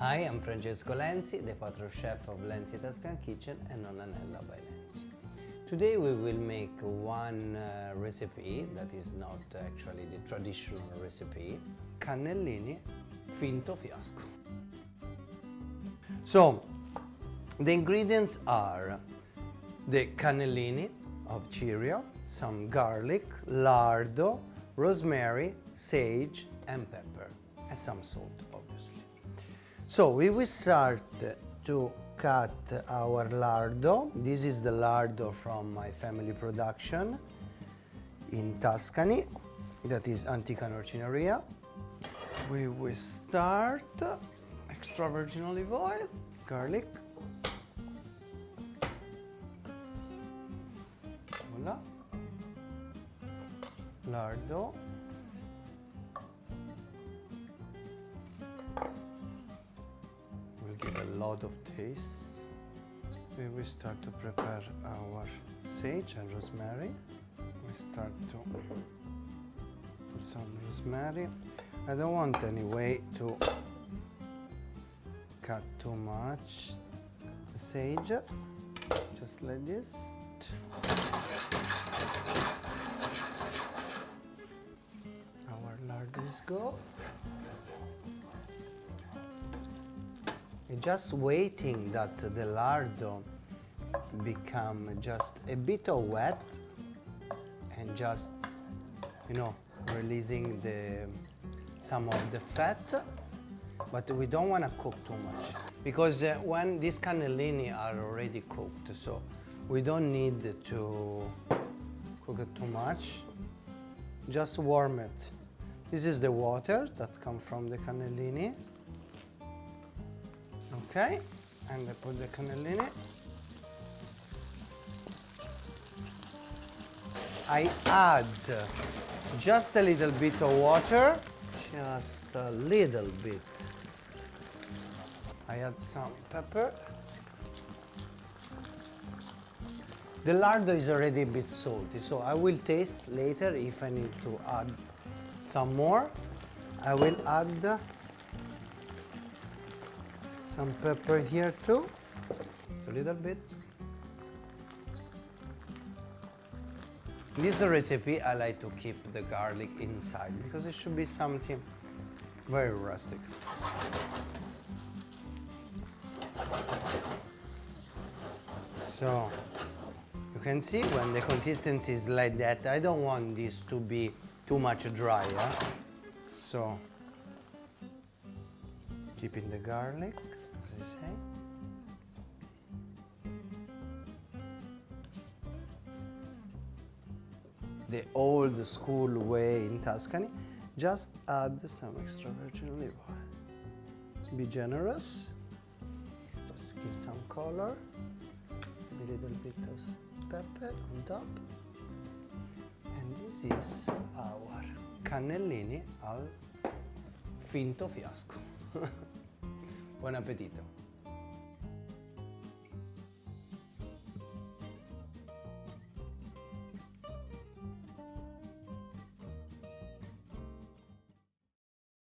Hi, I'm Francesco Lenzi, the patron chef of Lenzi Tuscan Kitchen and Nonnanella by Lenzi. Today we will make one recipe that is not actually the traditional recipe, cannellini finto fiasco. So, the ingredients are the cannellini of Cirio, some garlic, lardo, rosemary, sage and pepper, and some salt, obviously. So we will start to cut our lardo. This is the lardo from my family production in Tuscany, that is Antica Norcineria. We will start extra virgin olive oil, garlic, voila, lardo, will give a lot of taste. We will start to prepare our sage and rosemary. We start to put some rosemary. I don't want anyway to cut too much sage, just like this. Our lardos go. Just waiting that the lardo become just a bit of wet and just, you know, releasing some of the fat, but we don't want to cook too much because when these cannellini are already cooked, so we don't need to cook it too much. Just warm it. This is the water that comes from the cannellini. Okay, and I put the cannellini. I add just a little bit of water, just a little bit. I add some pepper. The lardo is already a bit salty, so I will taste later if I need to add some more. I will add some pepper here too, just a little bit. In this recipe I like to keep the garlic inside because it should be something very rustic. So you can see when the consistency is like that, I don't want this to be too much dry, so keeping the garlic, as I say. The old school way in Tuscany, just add some extra virgin olive oil. Be generous, just give some color, a little bit of pepper on top. And this is our cannellini al finto fiasco. Buon appetito!